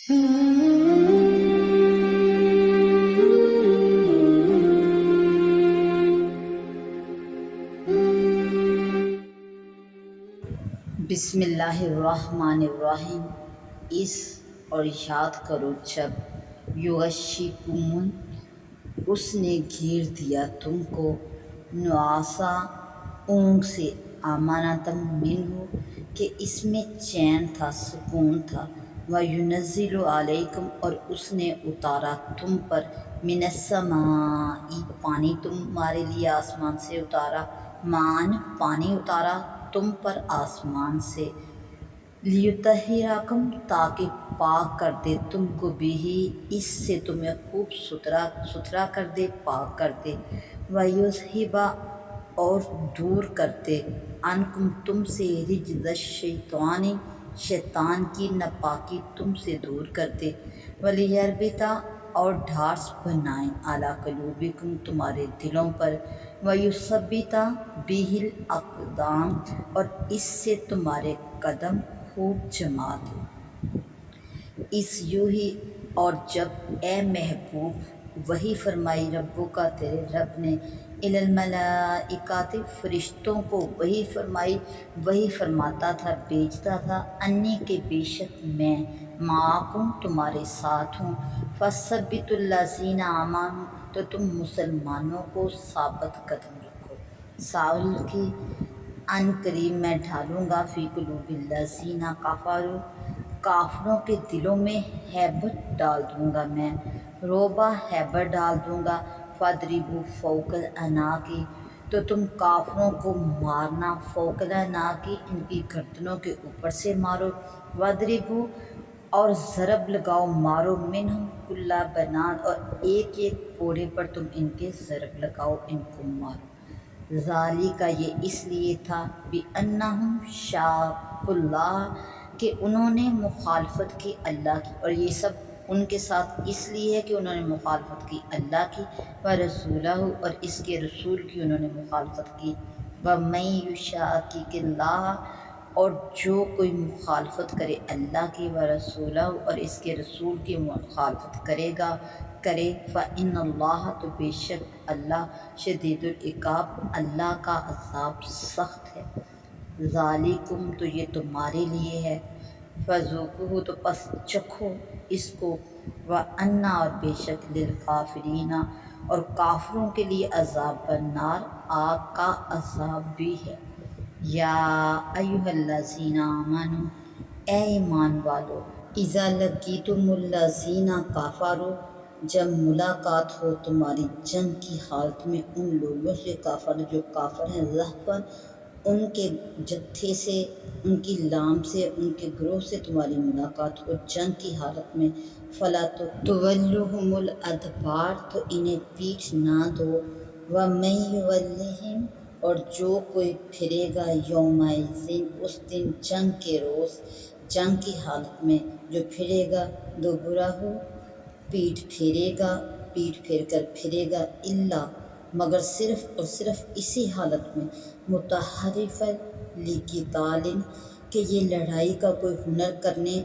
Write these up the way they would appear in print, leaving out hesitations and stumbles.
بسم اللہ الرحمن الرحیم۔ اس اور یاد کرو جب یغشیکم، اس نے گھیر دیا تم کو، نعاسا اونگ سے، امانتم منہ کہ اس میں چین تھا، سکون تھا، وینزل علیکم اور اس نے اتارا تم پر، من السماء پانی تمہارے لیے آسمان سے اتارا، مان پانی اتارا تم پر آسمان سے، لیطہرکم تاکہ پاک کر دے تم کو، بھی اس سے تمہیں خوب ستھرا کر دے، پاک کر دے، ویذھب اور دور کرتے، عنکم تم سے، رجز الشیطان شیطان کی ناپاکی تم سے دور کرتے، ولیربط اور ڈھارس بنائیں، علی قلوبکم تمہارے دلوں پر، ویثبت بہ الاقدام اور اس سے تمہارے قدم خوب جما دے، اس یوہی اور جب اے محبوب وحی فرمائی ربو کا تیرے رب نے، الی الملائکۃ فرشتوں کو وحی فرمائی، وحی فرماتا تھا، بھیجتا تھا، انی کہ بے شک میں، معکم تمہارے ساتھ ہوں، فثبتوا الذین آمنوا تو تم مسلمانوں کو ثابت قدم رکھو، سألقی عن قریب میں ڈالوں گا، فی قلوب الذین کفروا کافروں کے دلوں میں ہیبت ڈال دوں گا، میں رعب ہیبت ڈال دوں گا، فاضربوا فوق الاعناق تو تم کافروں کو مارنا، فوق الاعناق ان کی گردنوں کے اوپر سے مارو، واضربوا اور ضرب لگاؤ، مارو، منہم کل بنان اور ایک ایک پوڑے پر تم ان کے ضرب لگاؤ، ان کو مارو، ذالک یہ اس لیے تھا، بأنہم شاقوا اللہ کہ انہوں نے مخالفت کی اللہ کی، اور یہ سب ان کے ساتھ اس لیے ہے کہ انہوں نے مخالفت کی اللہ کی، ورسولہ اور اس کے رسول کی انہوں نے مخالفت کی، ومن یشاقق اللہ اور جو کوئی مخالفت کرے اللہ کی، ورسولہ اور اس کے رسول کی مخالفت کرے، فإن اللہ تو بے شک اللہ، شدید العقاب اللہ کا عذاب سخت ہے، ذالکم تو یہ تمہارے لیے ہے، فذوقوہ تو پس چکھو اس کو، وأن اور بے شک للکافرین اور کافروں کے لیے عذاب النار آگ کا عذاب بھی ہے، یا ایھا الذین آمنوا اے ایمان والو، اذا لقیتم الذین کفروا جب ملاقات ہو تمہاری جنگ کی حالت میں ان لوگوں سے کافر جو کافر ہیں، زحفاً ان کے جتھے سے، ان کی لام سے، ان کے گروہ سے تمہاری ملاقات ہو جنگ کی حالت میں، فلا تولوہم الادبار تو انہیں پیٹھ نہ دو، ومن یولہم اور جو کوئی پھرے گا، یومئذ اس دن، جنگ کے روز، جنگ کی حالت میں جو پھرے گا، دبرہ پیٹھ پھیرے گا، پیٹھ پھیر کر پھرے گا، الا مگر صرف اور صرف اسی حالت میں، متحرفا لقتال کہ یہ لڑائی کا کوئی ہنر کرنے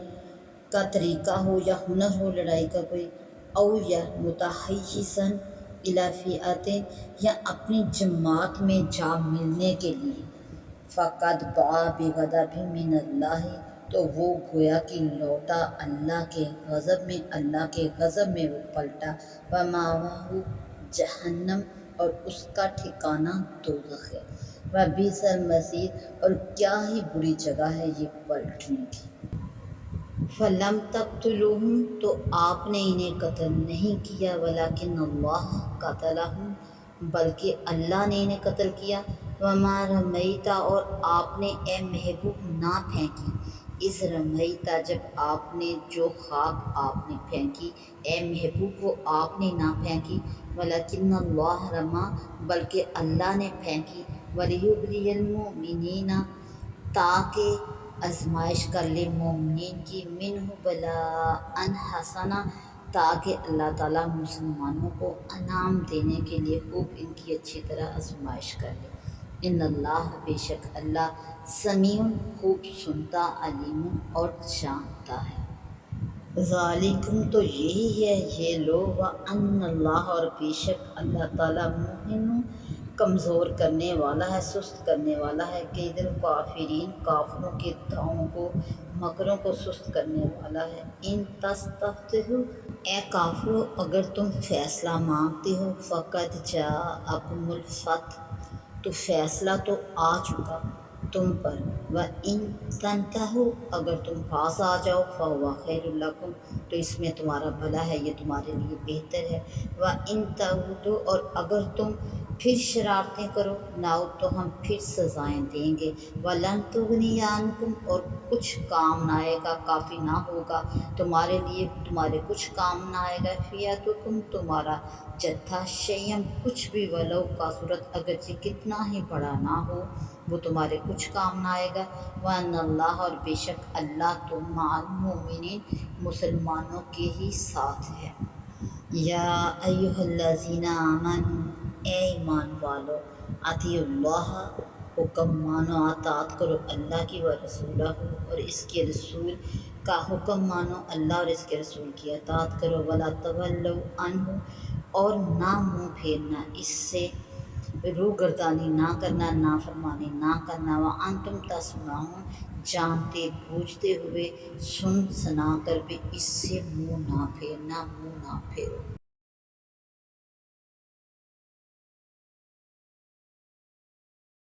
کا طریقہ ہو یا ہنر ہو لڑائی کا کوئی، او یا متحیزا الی فئۃ یا اپنی جماعت میں جا ملنے کے لیے، فقد باء بغضب من اللہ تو وہ گویا کہ لوٹا اللہ کے غضب میں، اللہ کے غضب میں وہ پلٹا، ومأواہ جہنم اور اس کا ٹھکانہ دوزخ ہے، وبئس المصیر اور کیا ہی بری جگہ ہے یہ پلٹنے کی، فلم تقتلوہم تو آپ نے انہیں قتل نہیں کیا، ولکن اللہ قتلہم بلکہ اللہ نے انہیں قتل کیا، وما رمیت اور آپ نے اے محبوب نہ پھینکی، اذ رمیت جب آپ نے جو خاک آپ نے پھینکی، اے محبوب وہ آپ نے نہ پھینکی، ولکن اللہ رما بلکہ اللہ نے پھینکی، ولیبلی المؤمنین تاکہ آزمائش کر لے مومنین کی، منہ بلاء حسنا تاکہ اللہ تعالیٰ مسلمانوں کو انعام دینے کے لیے خوب ان کی اچھی طرح آزمائش کر لے، ان اللہ بے شک اللہ سمیع خوب سنتا، علیم اور جانتا ہے۔ ذالکم تو یہی ہے یہ لوگ، وَأَنَّ اللَّهَ اور بے شک اللہ تعالیٰ مُوہِنٌ کمزور کرنے والا ہے، سست کرنے والا ہے، کید الکافرین کافروں کے داؤں کو، مکروں کو سست کرنے والا ہے۔ ان تستفتحوا اے کافرو اگر تم فیصلہ مانگتے ہو، فقد جاءکم الفتح تو فیصلہ تو آ چکا تم پر، وَإِن تنتہوا اگر تم پاس آ جاؤ، فَهُوَ خَيْرٌ لَكُمْ تو اس میں تمہارا بھلا ہے، یہ تمہارے لیے بہتر ہے، وَإِن تَعُودُوا اور اگر تم پھر شرارتیں کرو، نعود تو ہم پھر سزائیں دیں گے، وَلَن تُغْنِیَ عَنکُم اور کچھ کام نہ آئے گا، کافی نہ ہوگا تمہارے لیے، تمہارے کچھ کام نہ آئے گا، فِیَتُکُم تمہارا جتھا، شیئم کچھ بھی، ولو کثرت اگرچہ کتنا ہی بڑا نہ ہو وہ تمہارے کچھ کام نہ آئے گا، وَأَنَّ اللَّهَ اور بے شک اللہ تو مع المؤمنین مسلمانوں کے ہی ساتھ ہے۔ یا ایھا الذین آمنوا اے ایمان والو، اطیعوا اللہ حکم مانو، اطاعت کرو اللہ کی، و رسولہ اور اس کے رسول کا حکم مانو، اللہ اور اس کے رسول کی اطاعت کرو، ولا تولوا عنہ اور نہ منہ پھیرنا اس سے، روگردانی نہ کرنا، نافرمانی نہ کرنا، وانتم تسمعون جانتے بوجھتے ہوئے، سن سنا کر بھی اس سے منہ نہ پھیرنا، منہ نہ پھیرو۔